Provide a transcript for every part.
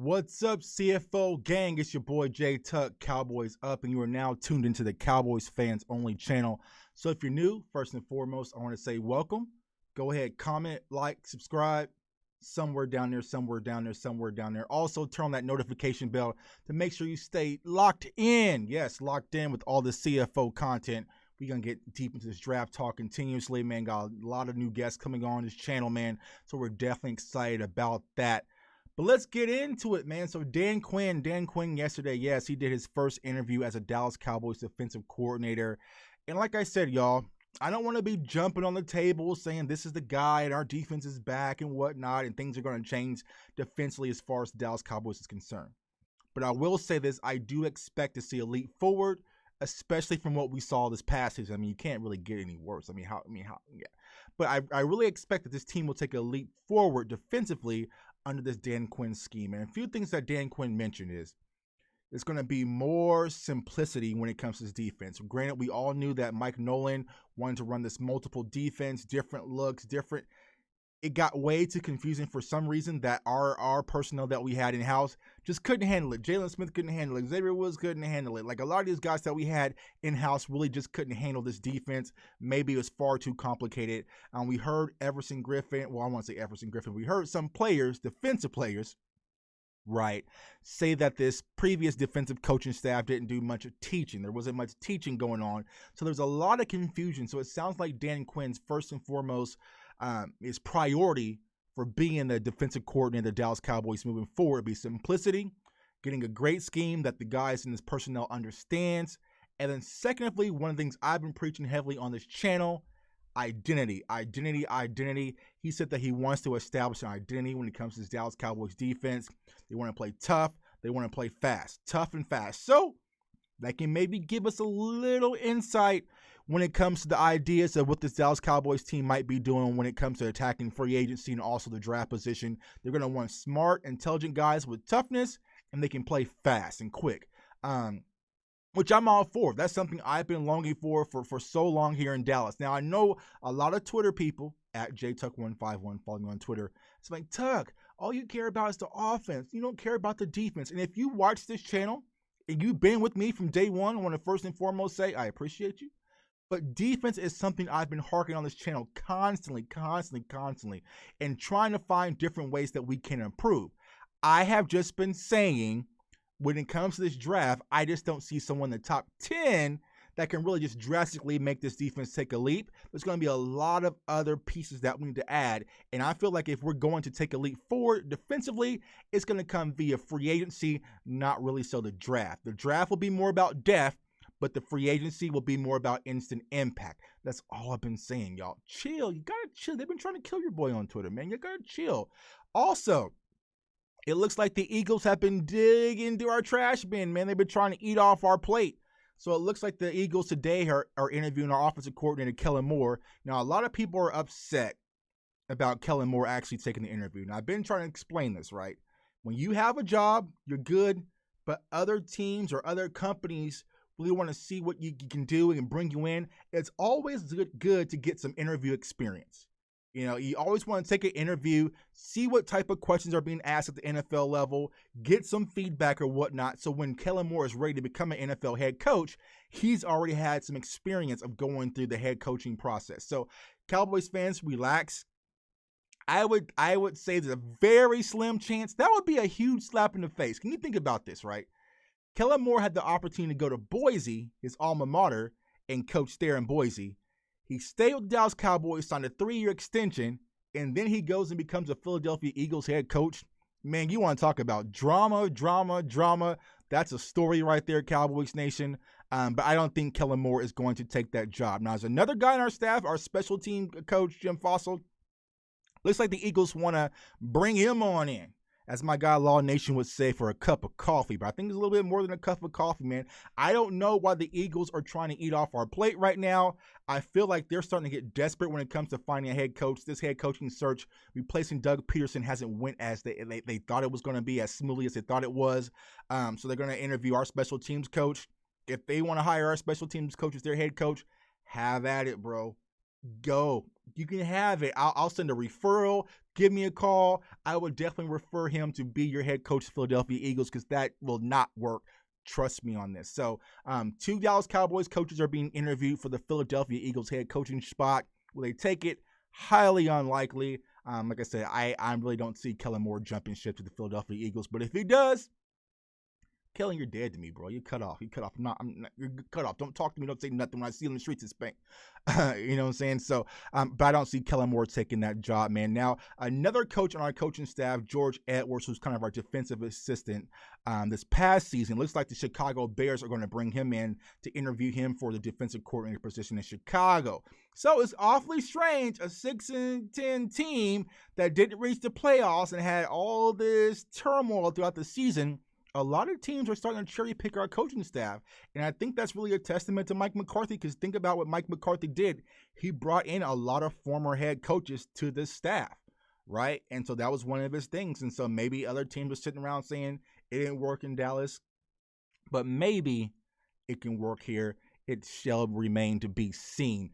What's up, CFO gang? It's your boy J Tuck, Cowboys Up, and you are now tuned into the Cowboys Fans Only channel. So if you're new, first and foremost, I want to say welcome. Go ahead, comment, like, subscribe, somewhere down there, somewhere down there, somewhere down there. Also, turn on that notification bell to make sure you stay locked in. Yes, locked in with all the CFO content. We're going to get deep into this draft talk continuously, man. Got a lot of new guests coming on this channel, man. So we're definitely excited about that. But let's get into it, man. So Dan Quinn yesterday, yes, he did his first interview as a Dallas Cowboys defensive coordinator. And like I said, y'all, I don't want to be jumping on the table saying this is the guy and our defense is back and whatnot and things are going to change defensively as far as the Dallas Cowboys is concerned. But I will say this, I do expect to see a leap forward, especially from what we saw this past season. I mean, you can't really get any worse. Yeah. But I really expect that this team will take a leap forward defensively under this Dan Quinn scheme. And a few things that Dan Quinn mentioned is there's going to be more simplicity when it comes to his defense. Granted, we all knew that Mike Nolan wanted to run this multiple defense, different looks, different. It got way too confusing for some reason that our personnel that we had in-house just couldn't handle it. Jalen Smith couldn't handle it. Xavier Woods couldn't handle it. Like a lot of these guys that we had in-house really just couldn't handle this defense. Maybe it was far too complicated. We heard Everson Griffin. Well, I want to say Everson Griffin. We heard some players, defensive players, right, say that this previous defensive coaching staff didn't do much of teaching. There wasn't much teaching going on. So there's a lot of confusion. So it sounds like Dan Quinn's first and foremost his priority for being the defensive coordinator of the Dallas Cowboys moving forward would be simplicity, getting a great scheme that the guys in this personnel understands, and then secondly, one of the things I've been preaching heavily on this channel, identity. He said that he wants to establish an identity when it comes to this Dallas Cowboys defense. They want to play tough. They want to play fast, tough and fast. So that can maybe give us a little insight when it comes to the ideas of what this Dallas Cowboys team might be doing when it comes to attacking free agency and also the draft position. They're going to want smart, intelligent guys with toughness, and they can play fast and quick, which I'm all for. That's something I've been longing for so long here in Dallas. Now, I know a lot of Twitter people, at JTuck151, follow me on Twitter. It's like, Tuck, all you care about is the offense. You don't care about the defense. And if you watch this channel and you've been with me from day one, I want to first and foremost say I appreciate you. But defense is something I've been harking on this channel constantly, and trying to find different ways that we can improve. I have just been saying, when it comes to this draft, I just don't see someone in the top 10 that can really just drastically make this defense take a leap. There's going to be a lot of other pieces that we need to add, and I feel like if we're going to take a leap forward defensively, it's going to come via free agency, not really so the draft. The draft will be more about depth, but the free agency will be more about instant impact. That's all I've been saying, y'all. Chill. You got to chill. They've been trying to kill your boy on Twitter, man. You got to chill. Also, it looks like the Eagles have been digging into our trash bin, man. They've been trying to eat off our plate. So it looks like the Eagles today are interviewing our offensive coordinator, Kellen Moore. Now, a lot of people are upset about Kellen Moore actually taking the interview. Now, I've been trying to explain this, right? When you have a job, you're good, but other teams or other companies really want to see what you can do and bring you in. It's always good to get some interview experience. You know, you always want to take an interview, see what type of questions are being asked at the NFL level, get some feedback or whatnot. So when Kellen Moore is ready to become an NFL head coach, he's already had some experience of going through the head coaching process. So Cowboys fans, relax. I would say there's a very slim chance that would be a huge slap in the face. Can you think about this, right? Kellen Moore had the opportunity to go to Boise, his alma mater, and coach there in Boise. He stayed with the Dallas Cowboys, signed a 3-year extension, and then he goes and becomes a Philadelphia Eagles head coach. Man, you want to talk about drama. That's a story right there, Cowboys Nation. But I don't think Kellen Moore is going to take that job. Now, there's another guy on our staff, our special team coach, Jim Fossil. Looks like the Eagles want to bring him on in, as my guy Law Nation would say, for a cup of coffee. But I think it's a little bit more than a cup of coffee, man. I don't know why the Eagles are trying to eat off our plate right now. I feel like they're starting to get desperate when it comes to finding a head coach. This head coaching search replacing Doug Peterson hasn't went as they thought it was going to be, as smoothly as they thought it was. So they're going to interview our special teams coach. If they want to hire our special teams coach as their head coach, have at it, bro. Go. You can have it. I'll send a referral. Give me a call. I would definitely refer him to be your head coach of Philadelphia Eagles because that will not work. Trust me on this. So 2 Dallas Cowboys coaches are being interviewed for the Philadelphia Eagles head coaching spot. Will they take it? Highly unlikely. Like I said, I really don't see Kellen Moore jumping ship to the Philadelphia Eagles. But if he does, Kellen, you're dead to me, bro. You cut off. You're cut off. Don't talk to me. Don't say nothing when I see you in the streets in Spain. You know what I'm saying? So, but I don't see Kellen Moore taking that job, man. Now, another coach on our coaching staff, George Edwards, who's kind of our defensive assistant this past season, looks like the Chicago Bears are going to bring him in to interview him for the defensive coordinator position in Chicago. So it's awfully strange, a 6-10 team that didn't reach the playoffs and had all this turmoil throughout the season. A lot of teams are starting to cherry pick our coaching staff. And I think that's really a testament to Mike McCarthy because think about what Mike McCarthy did. He brought in a lot of former head coaches to this staff, right? And so that was one of his things. And so maybe other teams are sitting around saying it didn't work in Dallas, but maybe it can work here. It shall remain to be seen.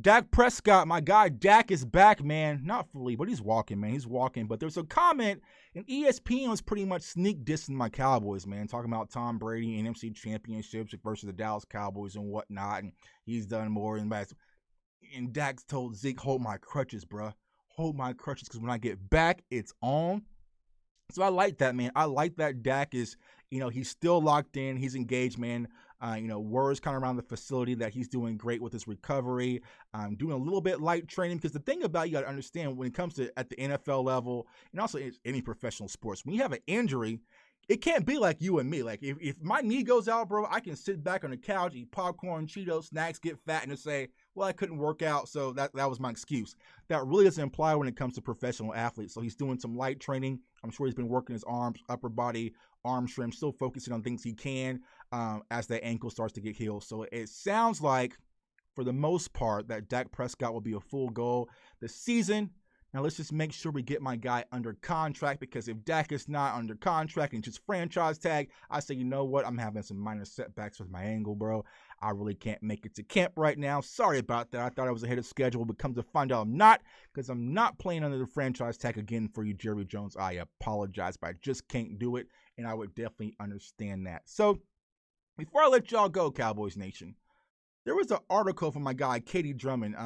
Dak Prescott, my guy, Dak is back, man. Not fully, but he's walking, man. He's walking. But there's a comment, and ESPN was pretty much sneak dissing my Cowboys, man, talking about Tom Brady and NFC championships versus the Dallas Cowboys and whatnot, and he's done more and that. And Dak told Zeke, hold my crutches, bro. Hold my crutches, because when I get back, it's on. So I like that, man. I like that Dak is, he's still locked in. He's engaged, man. Words kind of around the facility that he's doing great with his recovery, doing a little bit light training. Because the thing about you got to understand when it comes to at the NFL level and also any professional sports, when you have an injury, it can't be like you and me. Like if my knee goes out, bro, I can sit back on the couch, eat popcorn, Cheetos, snacks, get fat, and just say, well, I couldn't work out, so that was my excuse. That really doesn't apply when it comes to professional athletes. So he's doing some light training. I'm sure he's been working his arms, upper body, arm strength, still focusing on things he can as that ankle starts to get healed. So it sounds like, for the most part, that Dak Prescott will be a full go this season. Now, let's just make sure we get my guy under contract, because if Dak is not under contract and just franchise tag, I say, you know what? I'm having some minor setbacks with my ankle, bro. I really can't make it to camp right now. Sorry about that. I thought I was ahead of schedule, but come to find out I'm not, because I'm not playing under the franchise tag again for you, Jerry Jones. I apologize, but I just can't do it, and I would definitely understand that. So, before I let y'all go, Cowboys Nation, there was an article from my guy, Katie Drummond.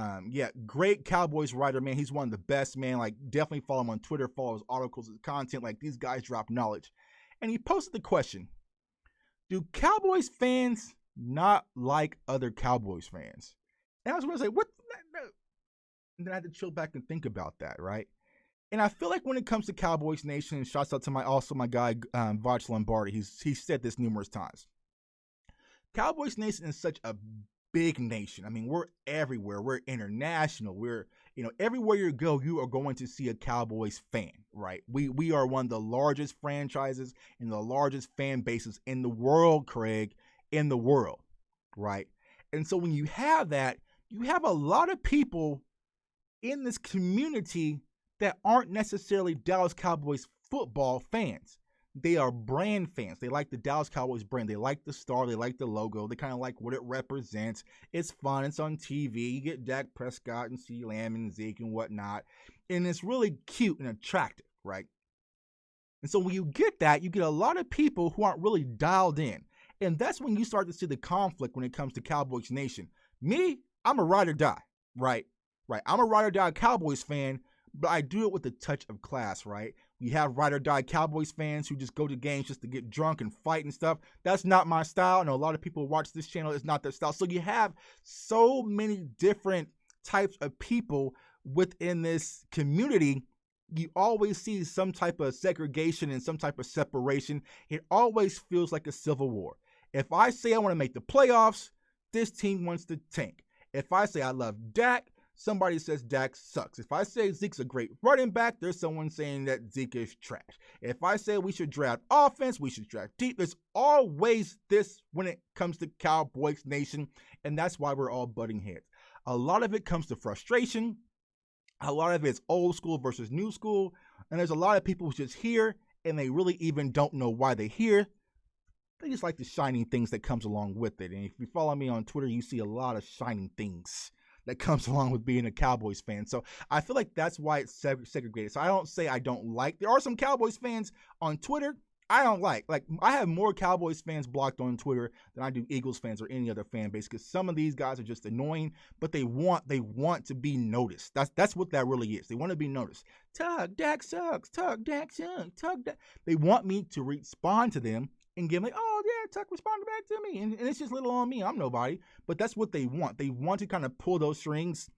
Great Cowboys writer, man. He's one of the best, man. Like, definitely follow him on Twitter, follow his articles, his content. Like, these guys drop knowledge. And he posted the question, do Cowboys fans not like other Cowboys fans? And I was going to say, what? And then I had to chill back and think about that, right? And I feel like when it comes to Cowboys Nation, and shouts out to my guy, Vach Lombardi, he's said this numerous times. Cowboys Nation is such a big nation. I mean, we're everywhere. We're international. We're, everywhere you go, you are going to see a Cowboys fan, right? We are one of the largest franchises and the largest fan bases in the world, Craig, in the world, right? And so when you have that, you have a lot of people in this community that aren't necessarily Dallas Cowboys football fans. They are brand fans. They like the Dallas Cowboys brand. They like the star. They like the logo. They kind of like what it represents. It's fun. It's on TV. You get Dak Prescott and CeeDee Lamb and Zeke and whatnot. And it's really cute and attractive, right? And so when you get that, you get a lot of people who aren't really dialed in. And that's when you start to see the conflict when it comes to Cowboys Nation. Me, I'm a ride or die, right? I'm a ride or die Cowboys fan, but I do it with a touch of class, right? We have ride or die Cowboys fans who just go to games just to get drunk and fight and stuff. That's not my style. I know a lot of people who watch this channel, it's not their style. So you have so many different types of people within this community. You always see some type of segregation and some type of separation. It always feels like a civil war. If I say I want to make the playoffs, this team wants to tank. If I say I love Dak, somebody says Dak sucks. If I say Zeke's a great running back, there's someone saying that Zeke is trash. If I say we should draft offense, we should draft deep. There's always this when it comes to Cowboys Nation, and that's why we're all butting heads. A lot of it comes to frustration. A lot of it's old school versus new school, and there's a lot of people who just hear, and they really even don't know why they hear. They just like the shining things that comes along with it. And if you follow me on Twitter, you see a lot of shining things that comes along with being a Cowboys fan. So I feel like that's why it's segregated. So I don't say I don't like. There are some Cowboys fans on Twitter I don't like. Like, I have more Cowboys fans blocked on Twitter than I do Eagles fans or any other fan base, because some of these guys are just annoying, but they want to be noticed. That's what that really is. They want to be noticed. Tug, Dak sucks. Tug, Dak sucks. Tug, Dak. They want me to respond to them and give them, like, oh yeah, Tuck responded back to me, and it's just little on me. I'm nobody. But that's what they want. They want to kind of pull those strings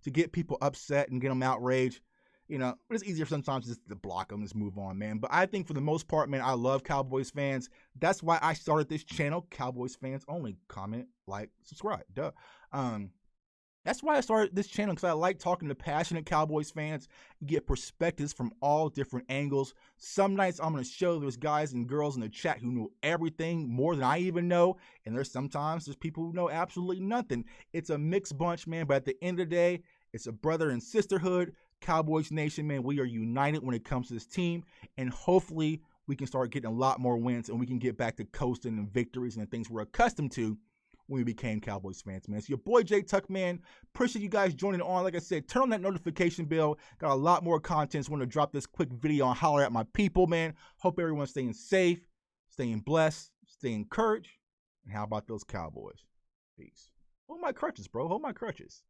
to get people upset and get them outraged. You know, but it's easier sometimes just to block them, just move on, man. But I think for the most part, man, I love Cowboys fans. That's why I started this channel, Cowboys Fans Only. Comment, like, subscribe, duh. That's why I started this channel, because I like talking to passionate Cowboys fans. You get perspectives from all different angles. Some nights I'm going to show there's guys and girls in the chat who know everything more than I even know. And there's people who know absolutely nothing. It's a mixed bunch, man. But at the end of the day, it's a brother and sisterhood. Cowboys Nation, man, we are united when it comes to this team, and hopefully we can start getting a lot more wins, and we can get back to coasting and victories and the things we're accustomed to when we became Cowboys fans, man. So your boy J Tuck, man, appreciate you guys joining on. Like I said, turn on that notification bell. Got a lot more content. So I want to drop this quick video and holler at my people, man. Hope everyone's staying safe, staying blessed, staying encouraged, and how about those Cowboys? Peace. Hold my crutches, bro. Hold my crutches.